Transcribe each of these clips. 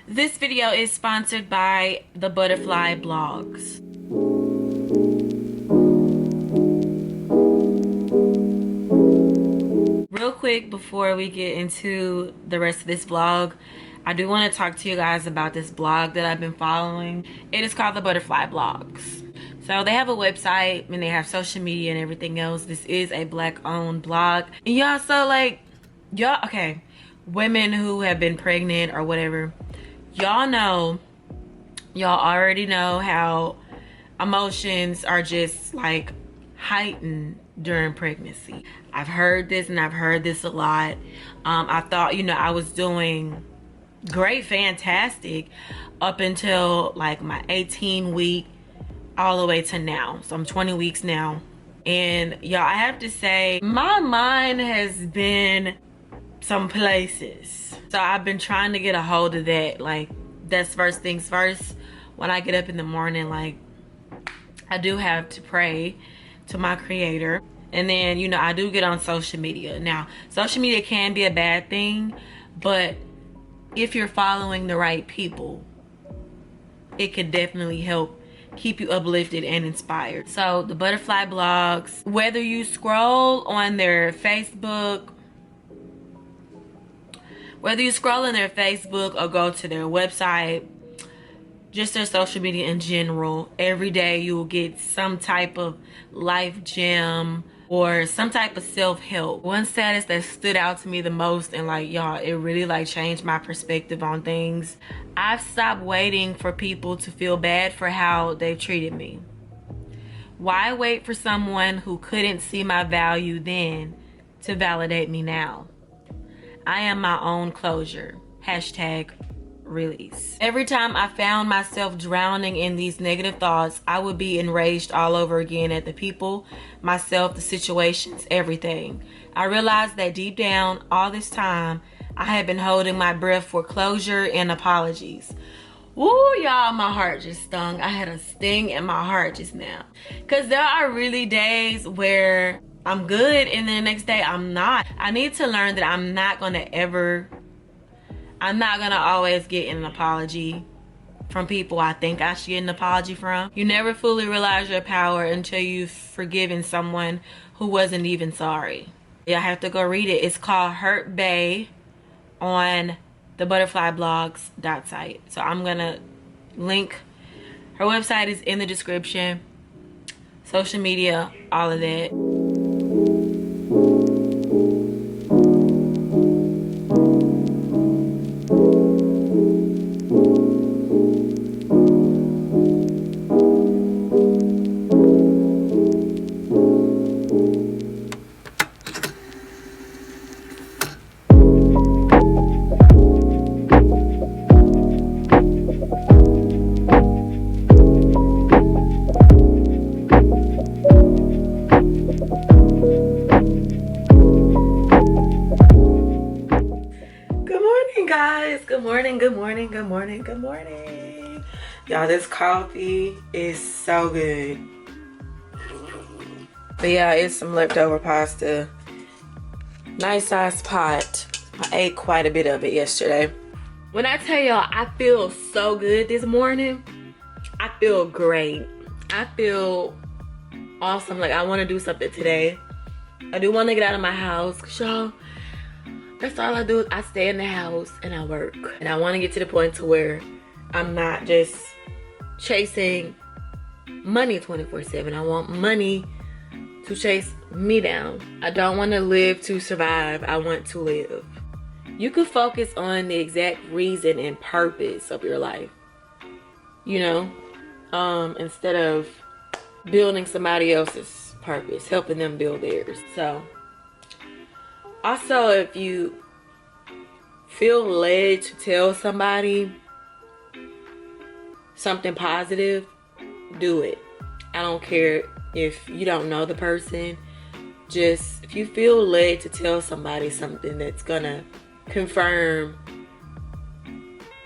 This video is sponsored by the Butterfly Blogs. Real quick before we get into the rest of this vlog, I do want to talk to you guys about this blog that I've been following. It is called the Butterfly Blogs. So they have a website and they have social media and everything else. This is a black owned blog. And y'all, so like, y'all, okay, women who have been pregnant or whatever, y'all already know how emotions are just like heightened during pregnancy. I've heard this and I've heard this a lot. I thought, I was doing great, fantastic up until like my 18-week all the way to now. So I'm 20 weeks now. And y'all, I have to say, my mind has been some places. So I've been trying to get a hold of that. Like, that's first things first. When I get up in the morning, like, I do have to pray to my creator. And then, I do get on social media. Now, social media can be a bad thing, but if you're following the right people, it could definitely help keep you uplifted and inspired. So the Butterfly Blogs, whether you scroll on their Facebook, or go to their website, just their social media in general, every day you will get some type of life gem or some type of self-help. One status that stood out to me the most, and like, y'all, it really like changed my perspective on things. I've stopped waiting for people to feel bad for how they've treated me. Why wait for someone who couldn't see my value then to validate me now? I am my own closure. Hashtag release. Every time I found myself drowning in these negative thoughts, I would be enraged all over again at the people, myself, the situations, everything. I realized that deep down, all this time, I had been holding my breath for closure and apologies. Woo, y'all, my heart just stung. I had a sting in my heart just now. Because there are really days where I'm good and then the next day I'm not. I need to learn that I'm not gonna always get an apology from people I think I should get an apology from. You never fully realize your power until you've forgiven someone who wasn't even sorry. Yeah, I have to go read it. It's called Hurt Bae on the Butterfly Blogs site. So I'm gonna link, her website is in the description, social media, all of that. Good morning. Y'all, this coffee is so good. But yeah, it's some leftover pasta. Nice size pot. I ate quite a bit of it yesterday. When I tell y'all I feel so good this morning, I feel great. I feel awesome. Like, I want to do something today. I do want to get out of my house, 'cause y'all, that's all I do. I stay in the house and I work. And I want to get to the point to where I'm not just chasing money 24/7. I want money to chase me down. I don't want to live to survive. I want to live. You could focus on the exact reason and purpose of your life, instead of building somebody else's purpose, helping them build theirs. So also, if you feel led to tell somebody something positive, do it. I don't care if you don't know the person. Just, if you feel led to tell somebody something that's gonna confirm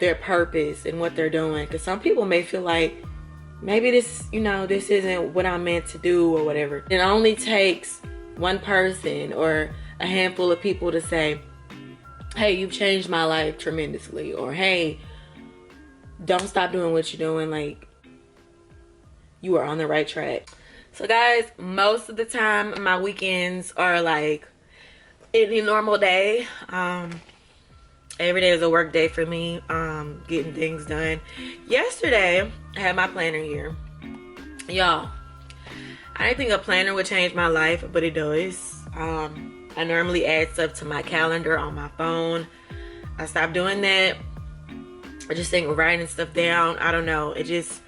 their purpose and what they're doing. Because some people may feel like, maybe this isn't what I'm meant to do or whatever. It only takes one person or a handful of people to say, hey, you've changed my life tremendously, or hey, don't stop doing what you're doing. Like, you are on the right track. So guys, most of the time my weekends are like any normal day. Every day is a work day for me, getting things done. Yesterday I had my planner here, y'all. I didn't think a planner would change my life, but it does. I normally add stuff to my calendar on my phone. I stopped doing that. I just think writing stuff down, I don't know, it just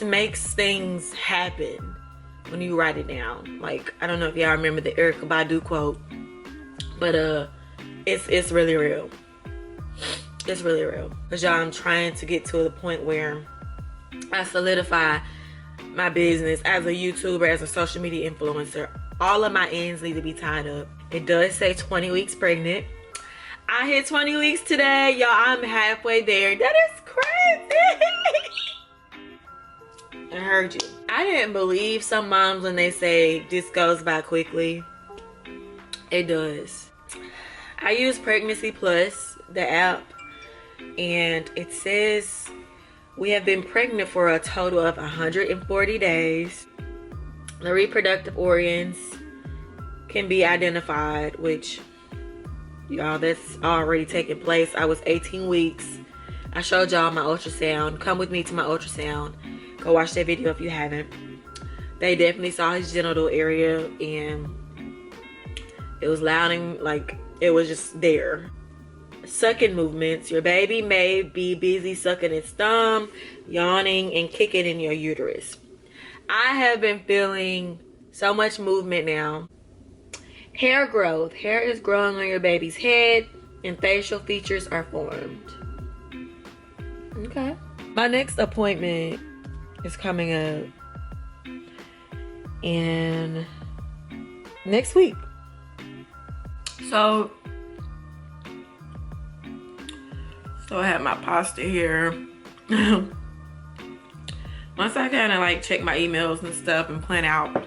makes things happen when you write it down. Like, I don't know if y'all remember the Erykah Badu quote, but it's really real. It's really real. Because y'all, I'm trying to get to the point where I solidify my business as a YouTuber, as a social media influencer. All of my ends need to be tied up. It does say 20 weeks pregnant. I hit 20 weeks today, y'all. I'm halfway there. That is crazy. I heard you. I didn't believe some moms when they say this goes by quickly. It does. I use Pregnancy Plus, the app, and it says we have been pregnant for a total of 140 days. The reproductive organs can be identified, which, y'all, that's already taken place. I was 18 weeks. I showed y'all my ultrasound. Come with me to my ultrasound. Go watch that video if you haven't. They definitely saw his genital area, and it was loud and like it was just there. Sucking movements. Your baby may be busy sucking its thumb, yawning, and kicking in your uterus. I have been feeling so much movement now. Hair growth. Hair is growing on your baby's head, and facial features are formed. Okay. My next appointment is coming up in next week. So I have my pasta here. Once I kind of like check my emails and stuff and plan out,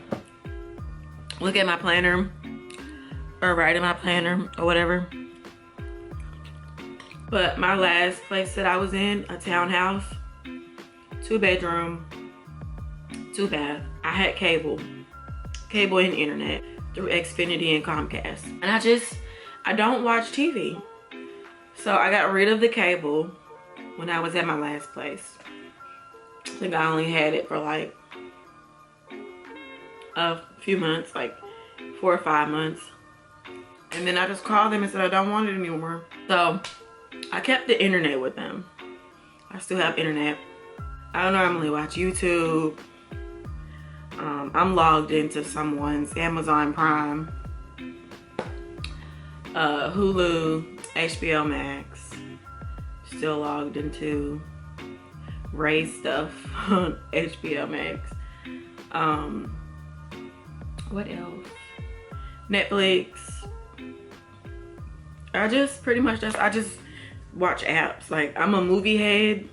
look at my planner or write in my planner or whatever. But my last place that I was in, a townhouse, 2-bedroom, 2-bath. I had cable and internet through Xfinity and Comcast. And I don't watch TV. So I got rid of the cable when I was at my last place. I think I only had it for like a few months, like 4 or 5 months. And then I just called them and said I don't want it anymore. So I kept the internet with them. I still have internet. I don't normally watch YouTube. I'm logged into someone's Amazon Prime, Hulu, HBO Max. Still logged into Ray stuff on HBO Max. What else? Netflix. I just watch apps. Like, I'm a movie head.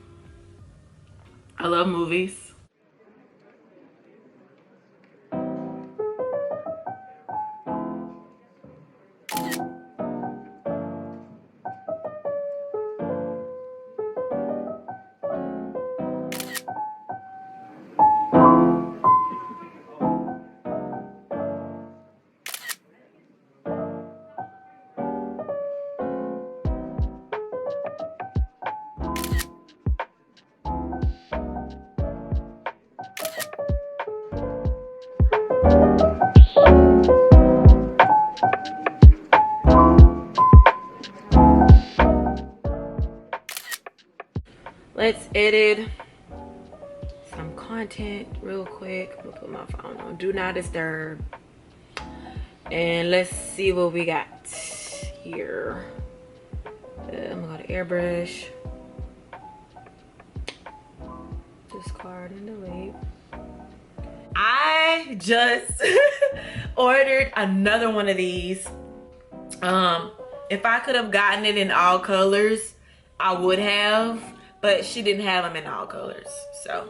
I love movies. Let's edit some content real quick. I'm gonna put my phone on do not disturb, and let's see what we got here. I'm gonna go to airbrush, discard and delete. I just ordered another one of these. If I could have gotten it in all colors, I would have, but she didn't have them in all colors. So,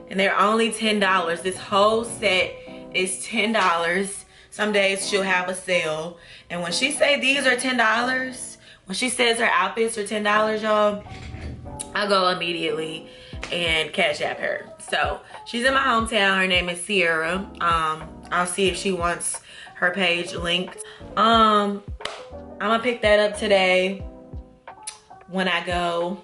and they're only $10. This whole set is $10. Some days she'll have a sale, and when she say these are $10, when she says her outfits are $10, y'all, I'll go immediately and cash app her. So she's in my hometown. Her name is Sierra. I'll see if she wants her page linked. I'm gonna pick that up today when I go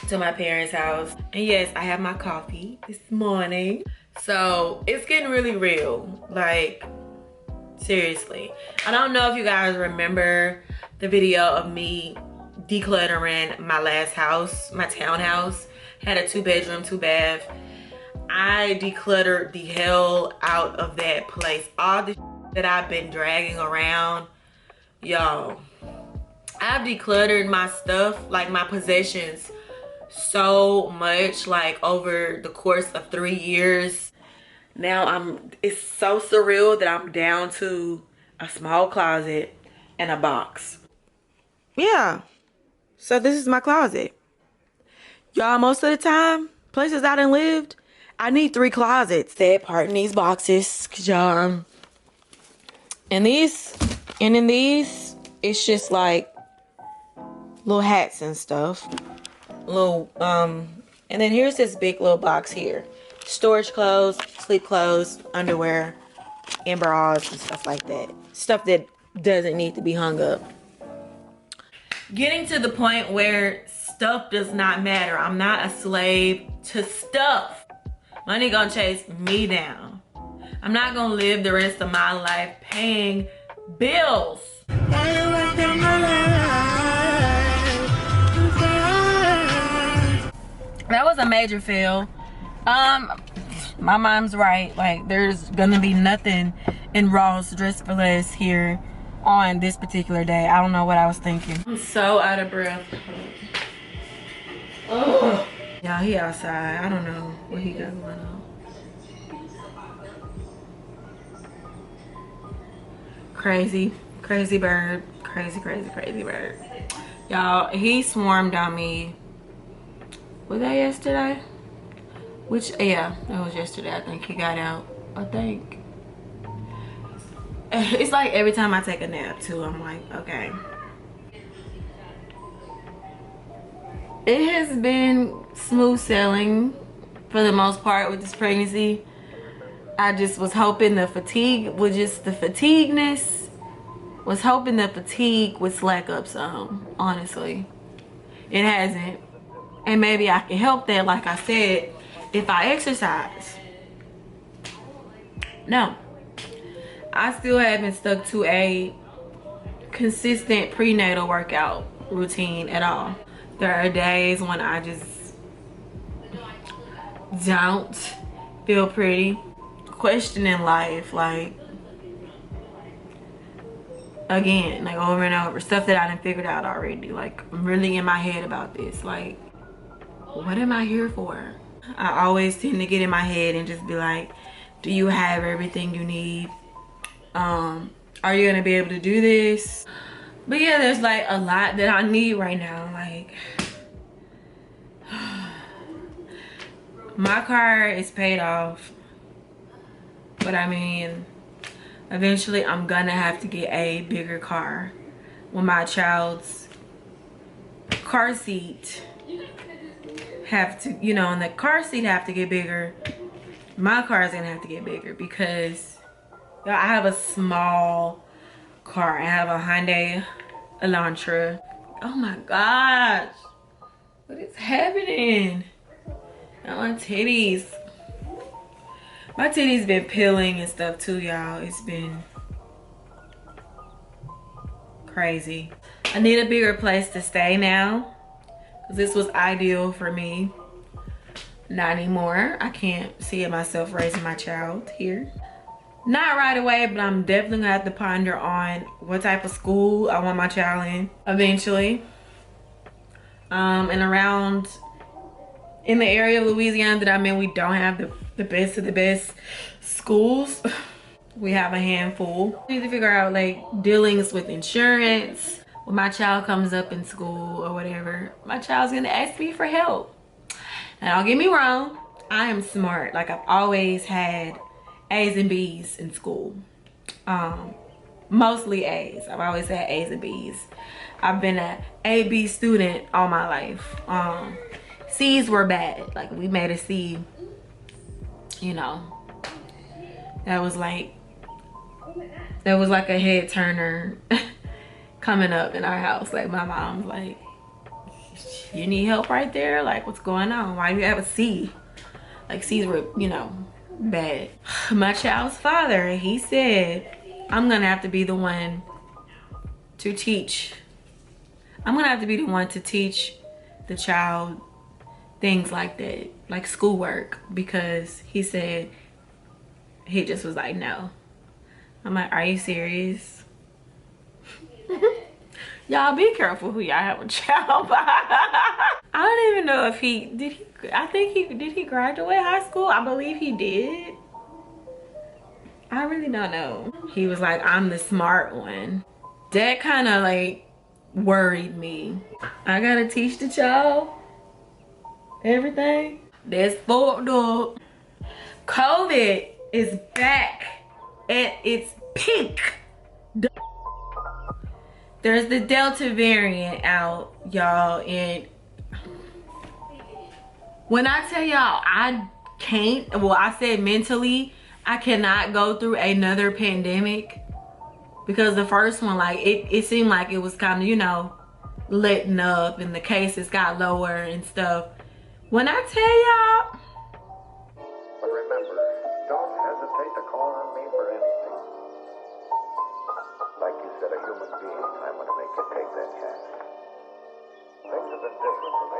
to my parents' house. And yes, I have my coffee this morning. So it's getting really real, like seriously. I don't know if you guys remember the video of me decluttering my last house, my townhouse. Had a 2-bedroom, 2-bath. I decluttered the hell out of that place. All the that I've been dragging around, y'all. I've decluttered my stuff, like my possessions, so much, like over the course of 3 years. Now it's so surreal that I'm down to a small closet and a box. Yeah, so this is my closet. Y'all, most of the time, places I done lived, I need 3 closets. That part in these boxes, cause y'all, and in these, it's just like little hats and stuff. Little, and then here's this big little box here. Storage clothes, sleep clothes, underwear, and bras and stuff like that. Stuff that doesn't need to be hung up. Getting to the point where stuff does not matter. I'm not a slave to stuff. Money gonna chase me down. I'm not gonna live the rest of my life paying bills. That was a major fail. My mom's right. Like, there's gonna be nothing in Raw's Dress for Less here on this particular day. I don't know what I was thinking. I'm so out of breath. Oh, y'all, he outside. I don't know what he got going on. Crazy bird. Crazy bird. Y'all, he swarmed on me. Was that yesterday? Yeah, it was yesterday. I think he got out. I think. It's like every time I take a nap too, I'm like, okay. It has been smooth sailing for the most part with this pregnancy. I just was hoping the fatigue would was hoping the fatigue would slack up some, honestly. It hasn't. And maybe I can help that, like I said, if I exercise. No. I still haven't stuck to a consistent prenatal workout routine at all. There are days when I just don't feel pretty. Questioning life, like, again, like over and over. Stuff that I done figured out already. Like, I'm really in my head about this. Like, what am I here for? I always tend to get in my head and just be like, do you have everything you need? Are you gonna be able to do this? But yeah, there's like a lot that I need right now. Like, my car is paid off, but I mean, eventually I'm gonna have to get a bigger car when my child's car seat have to, you know, and the car seat have to get bigger. My car is gonna have to get bigger because I have a small car. I have a Hyundai Elantra. Oh my gosh, what is happening? My titties been peeling and stuff too, y'all. It's been crazy. I need a bigger place to stay now, because this was ideal for me. Not anymore. I can't see myself raising my child here. Not right away, but I'm definitely gonna have to ponder on what type of school I want my child in eventually. And around in the area of Louisiana that I'm in, we don't have the best of the best schools. We have a handful. I need to figure out like dealings with insurance. When my child comes up in school or whatever, my child's gonna ask me for help. Now, don't get me wrong, I am smart. Like, I've always had A's and B's in school. Mostly A's. I've always had A's and B's. I've been a A/B student all my life. C's were bad. Like we made a C, you know, that was like a head turner coming up in our house. Like my mom's like, you need help right there? Like what's going on? Why do you have a C? Like C's were, you know, bad. My child's father, he said, I'm gonna have to be the one to teach. I'm gonna have to be the one to teach the child things like that, like schoolwork, because he said, he just was like, no. I'm like, are you serious? Y'all be careful who y'all have a child by. I don't even know if did he graduate high school? I believe he did. I really don't know. He was like, I'm the smart one. That kind of like worried me. I gotta teach the child everything. That's fucked up. COVID is back at its peak. There's the Delta variant out, y'all, and when I tell y'all I can't, well, I said mentally, I cannot go through another pandemic, because the first one, like, it seemed like it was kind of, you know, letting up and the cases got lower and stuff. When I tell y'all, but remember, don't hesitate to call on me for anything. Like you said, a human being, I'm going to make you take that chance. Things have been different from